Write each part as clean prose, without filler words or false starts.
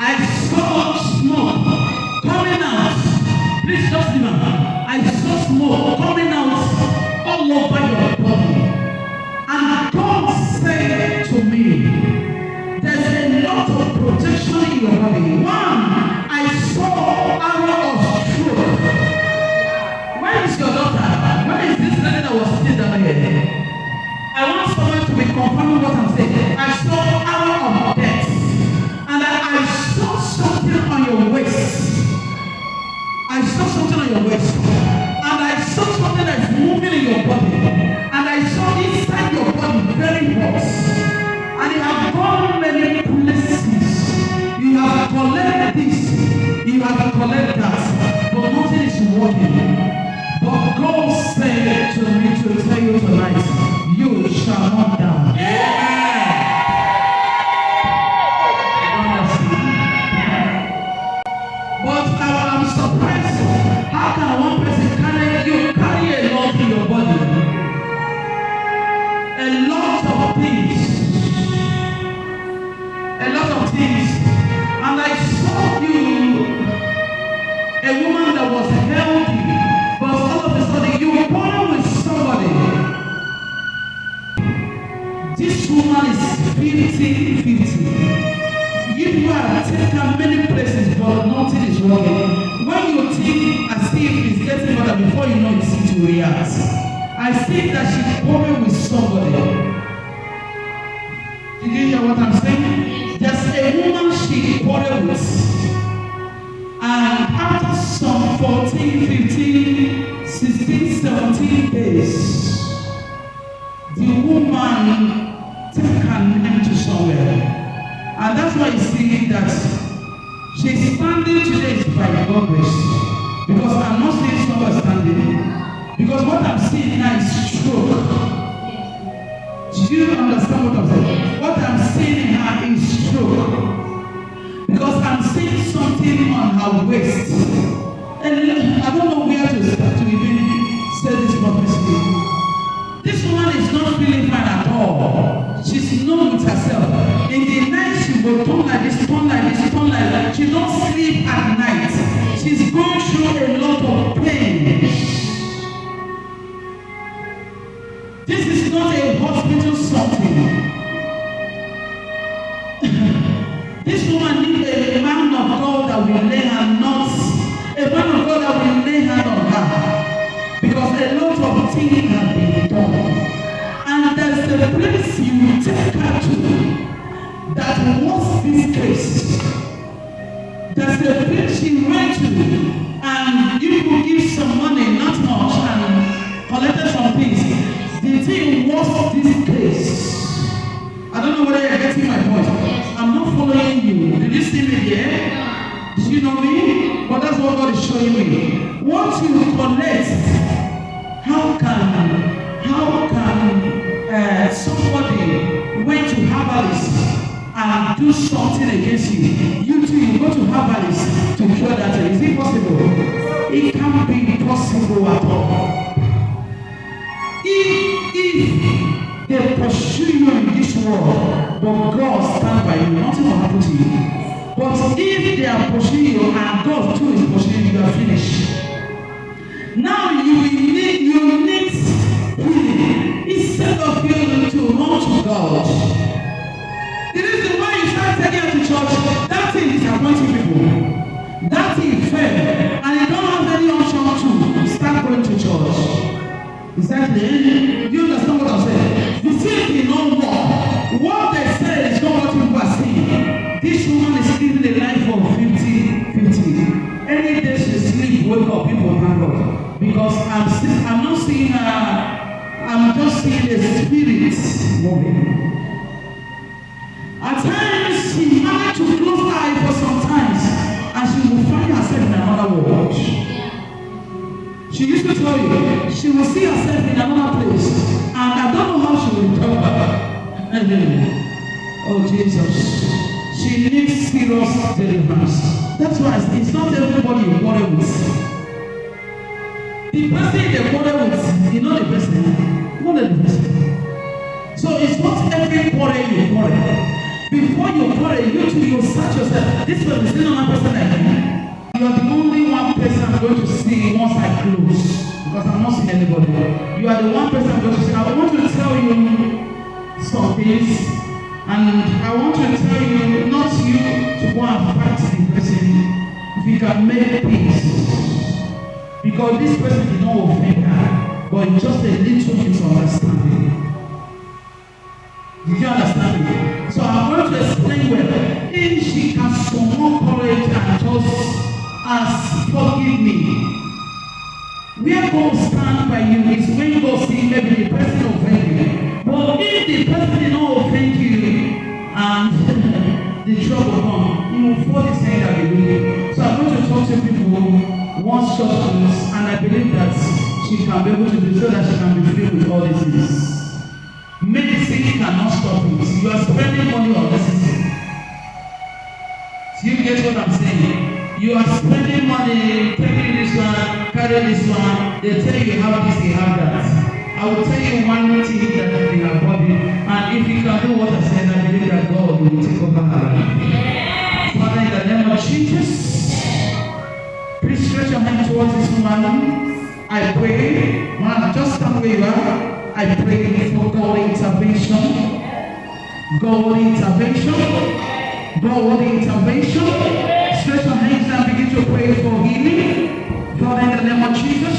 I saw smoke coming out. Please just remember. I saw smoke coming out all over your body. And God said to me, there's a lot of protection in your body. One, I saw arrow of stroke. Where is your daughter? Where is this lady that was sitting down here? I want someone to be confirming what I'm saying. I saw arrow of death. And I saw something on your waist. I saw something on your waist. And I saw something that's moving in your body. And I saw inside your body very hot. And you have gone many places. You have collected this. You have collected that. But nothing is working. But God said to me to tell you tonight, you shall not die. Yeah. But I'm surprised. How can one person carry a lot in your body? A lot of things. A lot of things. And I saw you, a woman that was healthy, but all of a sudden you quarrel with somebody. This woman is 50-50. You have taken many places, but nothing is working. When you think as if it's getting better, before you know it will react. I think that she quarreled with somebody. Did you hear what I'm saying? There's a woman she quarreled with. And after some 14, 15, 16, 17 days, the woman took her name to somewhere. And that's why you see that she's standing today is by God's grace. Because I'm not seeing somebody standing. Because what I'm seeing now is stroke. Do you understand what I'm saying? What I'm seeing in her is stroke. Because I'm seeing something on her waist. And I don't know where to start to even say this prophecy. This woman is not feeling fine at all. She's known with herself. In the night she will turn like this, turn like this, turn like that. She don't sleep at night. She's going through a lot of pain. This is not a hospital something. This woman needs a man of God that will lay her not, a man of God that will lay hand on her. Because a lot of things have been done. And there's a place you take her to that was this case. There's a place she went to, and you could give some money, not much, and collected some things. The thing was this case. I don't know whether you're getting my point. I'm not following you. Did you see me here? Did you know me? But that's what God is showing me. Once you collect, how can somebody went to herbalist and do something against you? You too, you go to herbalist to cure that. Is it possible? It can't be possible at all. If they pursue you in this world, but God stand by you, nothing will happen to you. But if they are pursuing you and God too is pursuing you, you are finished. Now you need healing. Instead of you to run to God. The reason why you start taking her to church, that thing is disappointing people. That thing fail, and you don't have any option to start going to church. Exactly. You understand what I'm saying? The thing is not work. What they say is not what people are saying. This woman is living a life of 50-50. Any day she sleep, wake up, people thank God. Because I'm not seeing her. I'm just seeing a spirit moving. At times, she managed to close her eye for some times, and she will find herself in another world. She used to tell you, she will see herself in another place, and I don't know how she will recover. Oh, Jesus. She needs serious deliverance. That's why it's not everybody you quarrel with. The person they quarrel with, you know the person. Not the person. So it's not every quarrel you quarrel. Before you quarrel, you too, you search yourself. This person is still another person like me. You are the only one person I'm going to see once I close. Because I'm not seeing anybody. You are the one person I'm going to see. I want to tell you some things. And I want to tell you, not you to go and fight the person. If you can make peace. Because this person did not offend her. But it's just a little misunderstanding. Did you understand me? So I'm going to explain well. If she can summon courage and just ask, forgive me. Where God stands by you is when God sees maybe the person offend you. But if the person did not offend you and the trouble comes, you will fall this hand that believe. So I'm going to talk to people once short news, and I believe that she can be able to do so that she can be free with all these things. Medicine cannot stop it. You are spending money on medicine. Do you get what I'm saying? You are spending money, taking this one, carrying this one. They tell you have this, you have that. I will tell you one thing that in our body, and if you can do what I said, I believe that God will take over our life. Father, in the name of Jesus, please stretch your hand towards this woman. I pray, man, just stand where you are. I pray for God intervention. God intervention. God intervention. Stretch your hands and begin to pray for healing. Father, in the name of Jesus,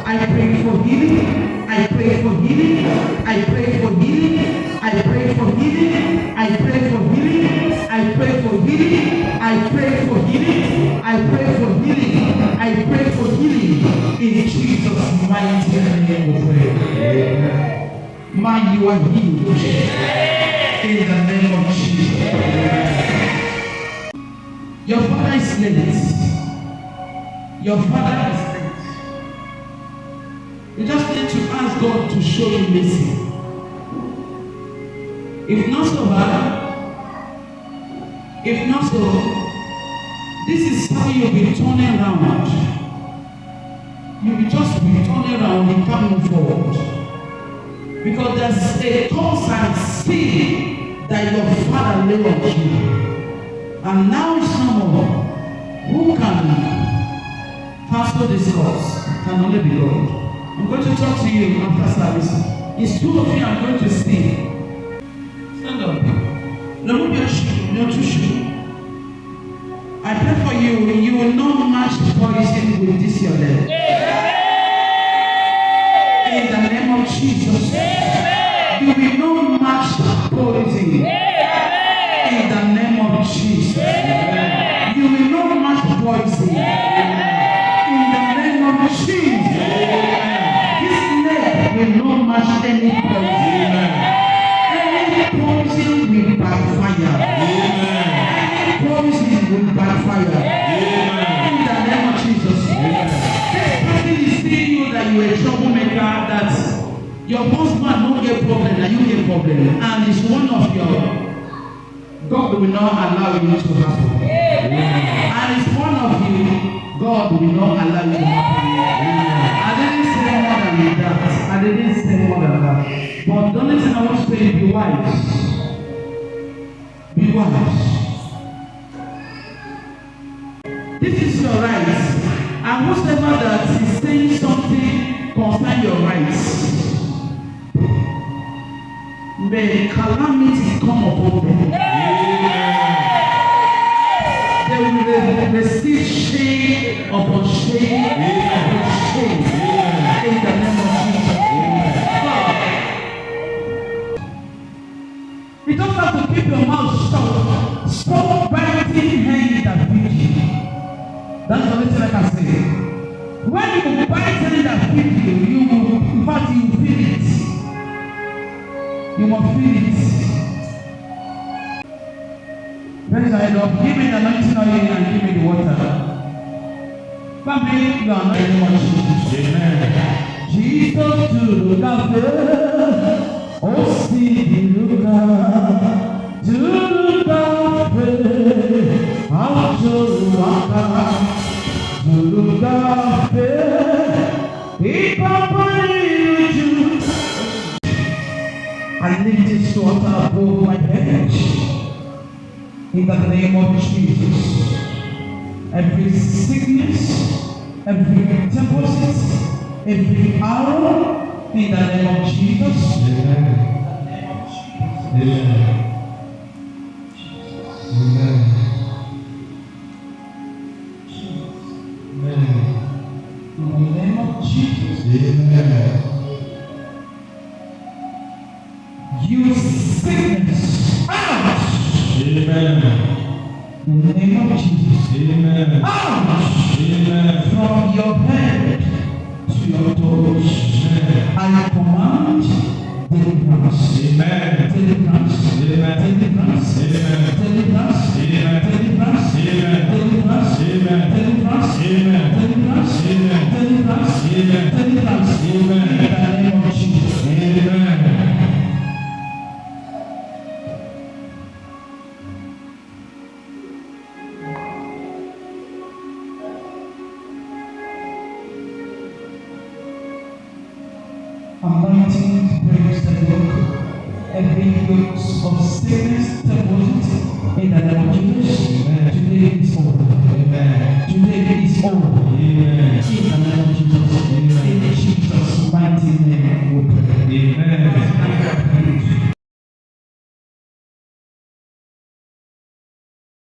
I pray for healing. I pray for healing. I pray for healing. I pray for healing. I pray for healing. I pray for healing. I pray for healing. I pray for healing. I pray for healing. In Jesus' mighty name we pray. Amen. Man, you are healed. In the name of Jesus. Your father is late. Your father is late. You just need to ask God to show you mercy. If not so bad, if not so, this is how you'll be turning around. You'll be just be turning around and coming forward. Because there's a constant sin that your father laid on you. And now it's no more. Who can pastor this cause? Can only be God. I'm going to talk to you after service. It's two of you I'm going to see. Stand up. Remove your shoe, your two shoes. I pray for you. You will not match poison with this your leg. In the name of Jesus. You will not match poison. In the name of Jesus. You will not match poison. In the name of Jesus. This leg will not match any poison. Any poison will backfire. Any poison will backfire. In the name of Jesus. This person is seeing you that you are a troublemaker, that your husband don't get problem and you get problem. And it's one of your God will not allow you to happen. And it's one of you, God will not allow you to happen. I didn't say more than that. I didn't say more than that. But the only thing I want to say is be wise. Be wise. This is your rights. And whosoever that is saying something concerning your rights, may calamity come upon them. They will receive shame upon shame upon shame. In the name of Jesus. You don't have to keep your mouth shut. Stop biting hands that feed you. That's the only thing I can say. When you bite hands that feed you, you will, in fact, you feel it. You must feel it. Praise the Lord. Give me the anointing oil and give me the water. Family, you are not anyone. Amen. Jesus to look after. Oh, see the looker. To look after. How to walk out. To look after. If I need you. I lift this water above my head. In the name of Jesus. Every sickness, every deposit, every arrow, in the name of Jesus. Amen. Amen. In the name of Jesus. Amen. You sickness, out! Amen. In the name of Jesus. Amen. Out! Amen. From your head to your toes. Amen. I command deliverance. Amen. Deliverance. Amen. Deliverance. Amen. Deliverance. Amen. Deliverance. Amen. Deliverance. Amen. Deliverance. Amen. Deliverance. Amen. Deliverance. Amen. Deliverance. Amen. In the name of Jesus. Amen. Anointing breaks the yoke. Every yoke of sickness, deposit in the name of Jesus. Amen. Today is over. Amen. Today is over. Amen. In the name of Jesus. Amen. In Jesus' mighty name we pray. Amen.